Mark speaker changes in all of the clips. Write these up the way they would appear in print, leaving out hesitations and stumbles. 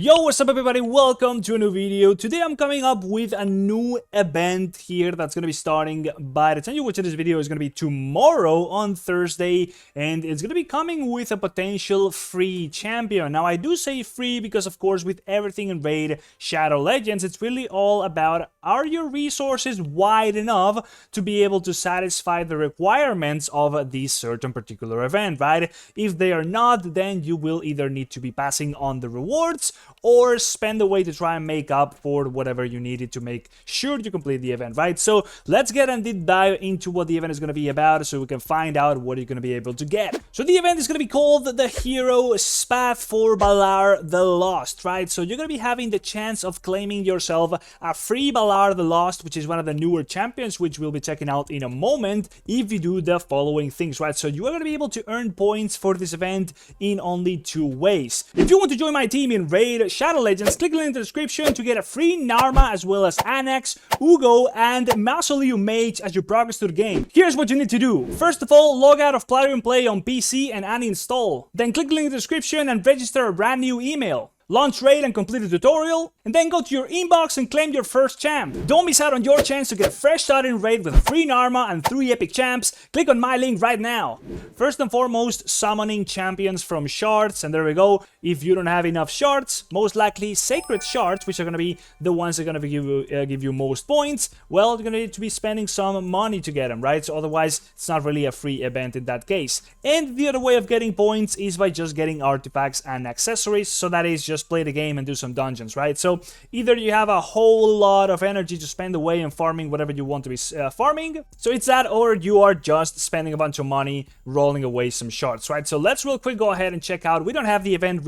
Speaker 1: Yo, what's up everybody, welcome to a new video. Today I'm coming up with a new event here that's going to be starting by the time you watch this video is going to be tomorrow on Thursday, and it's going to be coming with a potential free champion. Now I do say free because of course with everything in Raid Shadow Legends it's really all about, are your resources wide enough to be able to satisfy the requirements of this certain particular event, right? If they are not, then you will either need to be passing on the rewards or spend a way to try and make up for whatever you needed to make sure you complete the event, right? So let's get and deep dive into what the event is going to be about so we can find out what you're going to be able to get. So the event is going to be called the Hero Path for Balar the Lost, right? So you're going to be having the chance of claiming yourself a free Balar the Lost, which is one of the newer champions, which we'll be checking out in a moment, if you do the following things, right? So you are going to be able to earn points for this event in only two ways. If you want to join my team in Raid Shadow Legends, click the link in the description to get a free Narma as well as Anax, Uugo, and Mausoleum Mage as you progress through the game. Here's what you need to do. First of all, log out of Plarium Play on PC and uninstall. Then click the link in the description and register a brand new email. Launch Raid and complete the tutorial, and then go to your inbox and claim your first champ. Don't miss out on your chance to get a fresh start in Raid with a free Narma and 3 epic champs. Click on my link right now. First and foremost, summoning champions from shards, and there we go. If you don't have enough shards, most likely sacred shards, which are going to be the ones that are going to give you most points, well, you're going to need to be spending some money to get them, right? So otherwise, it's not really a free event in that case. And the other way of getting points is by just getting artifacts and accessories, so that is just play the game and do some dungeons, right? So either you have a whole lot of energy to spend away and farming whatever you want to be farming, so it's that, or you are just spending a bunch of money rolling away some shards, right? So let's real quick go ahead and check out. We don't have the event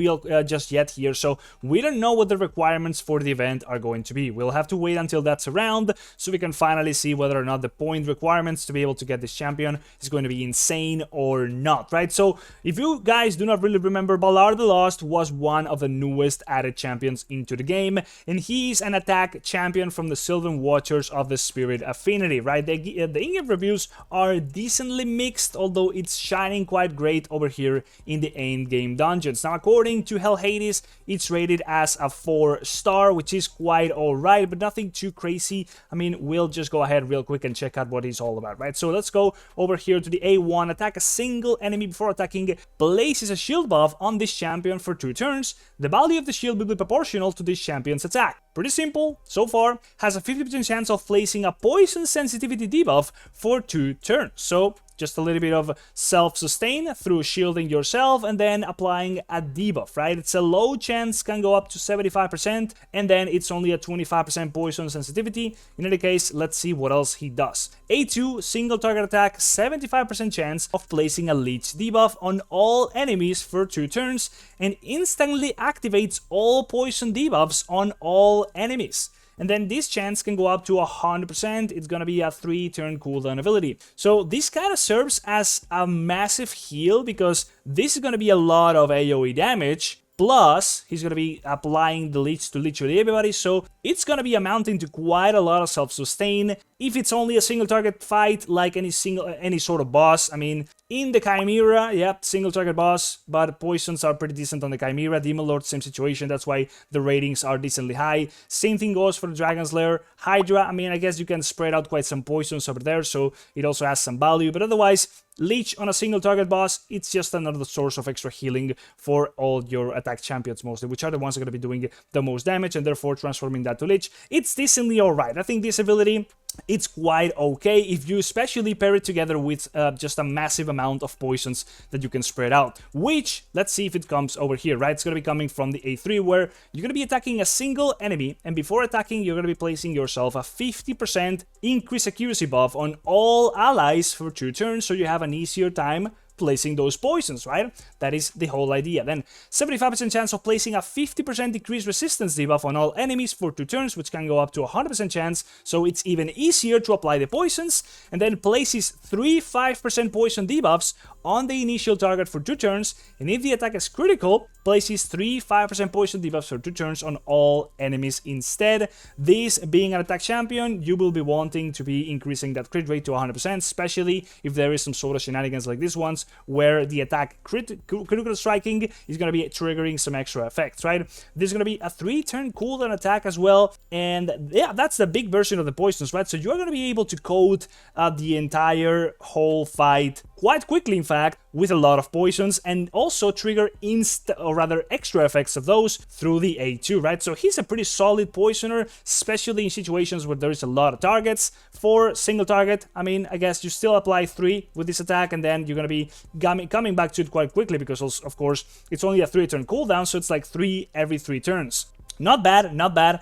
Speaker 1: just yet here, so we don't know what the requirements for the event are going to be. We'll have to wait until that's around so we can finally see whether or not the point requirements to be able to get this champion is going to be insane or not, right? So if you guys do not really remember, Balar the Lost was one of the newest added champions into the game, and he's an attack champion from the Sylvan Watchers of the Spirit Affinity, right? The in-game reviews are decently mixed, although it's shining quite great over here in the end-game dungeons. Now, according to Hell Hades, it's rated as a 4-star, which is quite alright, but nothing too crazy. I mean, we'll just go ahead real quick and check out what he's all about, right? So let's go over here to the A1, attack a single enemy before attacking, places a shield buff on this champion for 2 turns. The value of the shield will be proportional to this champion's attack. Pretty simple so far. Has a 50% chance of placing a poison sensitivity debuff for 2 turns. So just a little bit of self-sustain through shielding yourself and then applying a debuff, right? It's a low chance, can go up to 75%, and then it's only a 25% poison sensitivity. In any case, let's see what else he does. A2, single target attack, 75% chance of placing a leech debuff on all enemies for 2 turns, and instantly activates all poison debuffs on all enemies. And then this chance can go up to 100%. It's gonna be a 3-turn cooldown ability. So this kind of serves as a massive heal because this is gonna be a lot of AoE damage. Plus, he's going to be applying the leech to literally everybody, so it's going to be amounting to quite a lot of self-sustain. If it's only a single target fight, like any sort of boss, I mean, in the Chimera, yep, single target boss, but poisons are pretty decent on the Chimera. Demon Lord, same situation, that's why the ratings are decently high. Same thing goes for the Dragon's Lair. Hydra, I mean, I guess you can spread out quite some poisons over there, so it also has some value, but otherwise, Leech on a single target boss, it's just another source of extra healing for all your attack champions mostly, which are the ones that are going to be doing the most damage, and therefore transforming that to Leech. It's decently alright. I think this ability, it's quite okay if you especially pair it together with just a massive amount of poisons that you can spread out, which, let's see if it comes over here, right? It's going to be coming from the A3, where you're going to be attacking a single enemy, and before attacking, you're going to be placing yourself a 50% increased accuracy buff on all allies for 2 turns, so you have an easier time placing those poisons, right? That is the whole idea. Then 75% chance of placing a 50% decreased resistance debuff on all enemies for 2 turns, which can go up to 100% chance, so it's even easier to apply the poisons, and then places 3 5% poison debuffs on the initial target for 2 turns, and if the attack is critical, places 3 5% poison debuffs for 2 turns on all enemies instead. This being an attack champion, you will be wanting to be increasing that crit rate to 100%, especially if there is some sort of shenanigans like this ones, where the attack critical striking is going to be triggering some extra effects, right? There's going to be a 3-turn cooldown attack as well, and yeah, that's the big version of the poisons, right? So you're going to be able to coat the entire whole fight quite quickly, in fact, with a lot of poisons, and also trigger extra effects of those through the A2, right? So he's a pretty solid poisoner, especially in situations where there is a lot of targets. For single target, I mean, I guess you still apply 3 with this attack, and then you're going to be coming back to it quite quickly, because of course it's only a 3-turn cooldown, so it's like 3 every 3 turns. Not bad, not bad.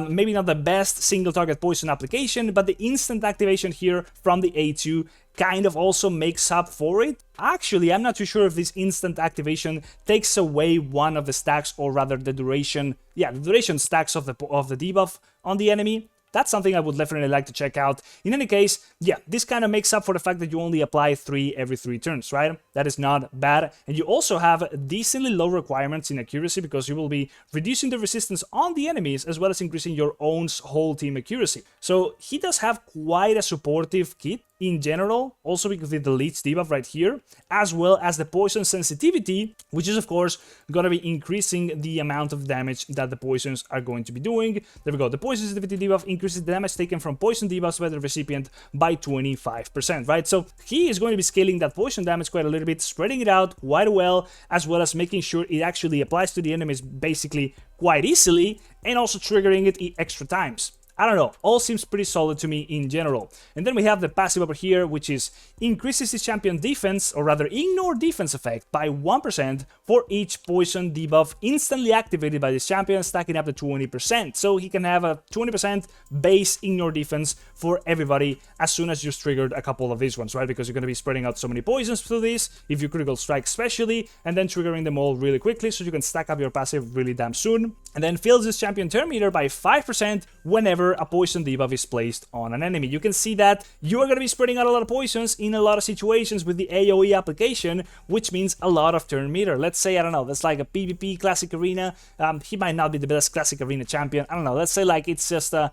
Speaker 1: Maybe not the best single target poison application, but the instant activation here from the A2 kind of also makes up for it. Actually, I'm not too sure if this instant activation takes away one of the stacks, or rather the duration, the duration stacks of the debuff on the enemy. That's something I would definitely like to check out. In any case, yeah, this kind of makes up for the fact that you only apply 3 every 3 turns, right? That is not bad. And you also have decently low requirements in accuracy, because you will be reducing the resistance on the enemies as well as increasing your own whole team accuracy. So he does have quite a supportive kit in general, also because it deletes debuff right here, as well as the poison sensitivity, which is of course going to be increasing the amount of damage that the poisons are going to be doing. There we go. The poison sensitivity debuff increases the damage taken from poison debuffs by the recipient by 25%, right? So he is going to be scaling that poison damage quite a little bit, spreading it out quite well, as well as making sure it actually applies to the enemies basically quite easily, and also triggering it extra times. I don't know, all seems pretty solid to me in general. And then we have the passive over here, which is increases his champion defense, or rather ignore defense effect, by 1% for each poison debuff instantly activated by this champion, stacking up to 20%. So he can have a 20% base ignore defense for everybody as soon as you've triggered a couple of these ones, right? Because you're going to be spreading out so many poisons through this, if you critical strike especially, and then triggering them all really quickly, so you can stack up your passive really damn soon. And then fills this champion turn meter by 5% whenever a poison debuff is placed on an enemy. You can see that you are going to be spreading out a lot of poisons in a lot of situations with the AoE application, which means a lot of turn meter. Let's say, I don't know, that's like a PvP Classic Arena. He might not be the best Classic Arena champion. I don't know, let's say like it's just the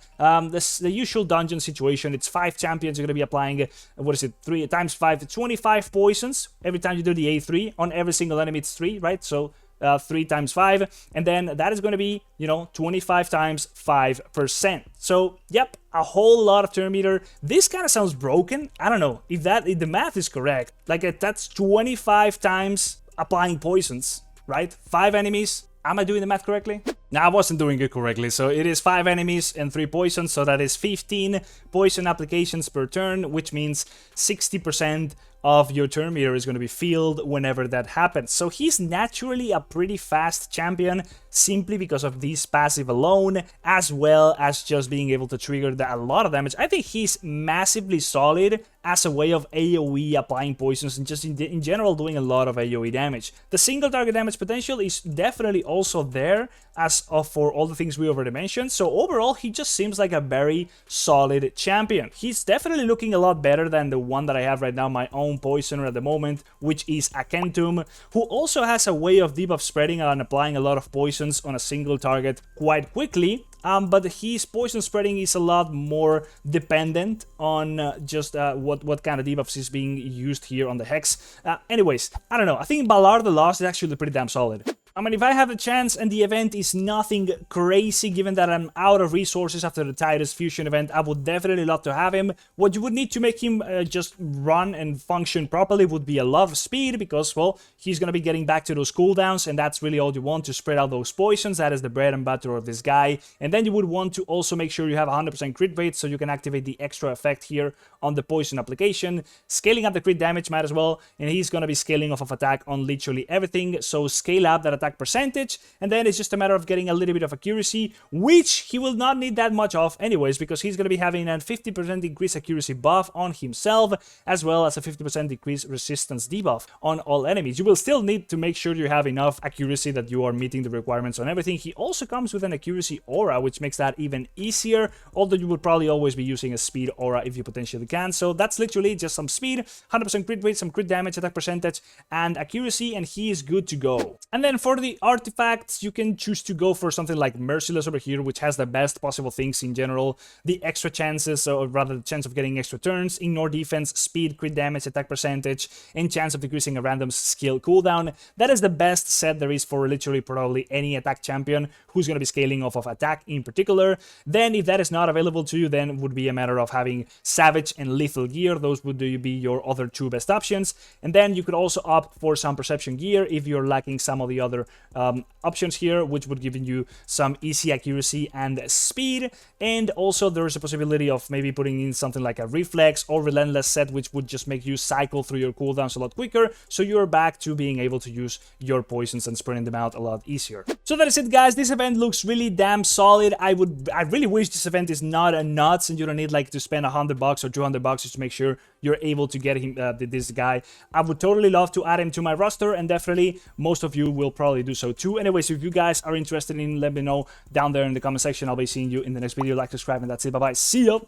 Speaker 1: usual dungeon situation. It's 5 champions. You're going to be applying, 3 times 5, 25 poisons every time you do the A3. On every single enemy it's 3, right? So 3 times 5, and then that is going to be, 25 times 5%. So, yep, a whole lot of turn meter. This kind of sounds broken. I don't know if the math is correct. Like, that's 25 times applying poisons, right? 5 enemies. Am I doing the math correctly? No, I wasn't doing it correctly. So it is 5 enemies and 3 poisons, so that is 15 poison applications per turn, which means 60% of your turn meter is going to be filled whenever that happens. So he's naturally a pretty fast champion, simply because of this passive alone, as well as just being able to trigger a lot of damage. I think he's massively solid as a way of AoE applying poisons, and just in general doing a lot of AoE damage. The single target damage potential is definitely also there, as of for all the things we already mentioned. So overall, he just seems like a very solid champion. He's definitely looking a lot better than the one that I have right now, my own poisoner at the moment, which is Akentum, who also has a way of debuff spreading and applying a lot of poisons on a single target quite quickly. But his poison spreading is a lot more dependent on just what kind of debuffs is being used here on the Hex. Anyways, I don't know. I think Balar the Lost is actually pretty damn solid. I mean, if I have the chance and the event is nothing crazy, given that I'm out of resources after the Titus Fusion event, I would definitely love to have him. What you would need to make him just run and function properly would be a lot of speed, because, well, he's going to be getting back to those cooldowns, and that's really all you want, to spread out those poisons. That is the bread and butter of this guy. And then you would want to also make sure you have 100% crit rate, so you can activate the extra effect here on the poison application. Scaling up the crit damage might as well, and he's going to be scaling off of attack on literally everything, so scale up that attack attack percentage, and then it's just a matter of getting a little bit of accuracy, which he will not need that much of anyways, because he's going to be having a 50% increased accuracy buff on himself, as well as a 50% decreased resistance debuff on all enemies. You will still need to make sure you have enough accuracy that you are meeting the requirements on everything. He also comes with an accuracy aura, which makes that even easier, although you would probably always be using a speed aura if you potentially can. So that's literally just some speed, 100% crit rate, some crit damage, attack percentage, and accuracy, and he is good to go. And then for the artifacts, you can choose to go for something like Merciless over here, which has the best possible things in general. The extra chances, or rather the chance of getting extra turns, ignore defense, speed, crit damage, attack percentage, and chance of decreasing a random skill cooldown. That is the best set there is for literally probably any attack champion who's going to be scaling off of attack in particular. Then if that is not available to you, then it would be a matter of having Savage and Lethal Gear. Those would be your other two best options. And then you could also opt for some Perception Gear if you're lacking some of the other options here, which would give you some easy accuracy and speed. And also there is a possibility of maybe putting in something like a Reflex or Relentless set, which would just make you cycle through your cooldowns a lot quicker, so you're back to being able to use your poisons and spreading them out a lot easier. So that is it, guys. This event looks really damn solid. I really wish this event is not a nuts and you don't need like to spend $100 or $200 just to make sure you're able to get him, this guy. I would totally love to add him to my roster, and definitely most of you will probably do so too. Anyways, if you guys are interested in, let me know down there in the comment section. I'll be seeing you in the next video. Like, subscribe, and that's it. Bye bye. See ya.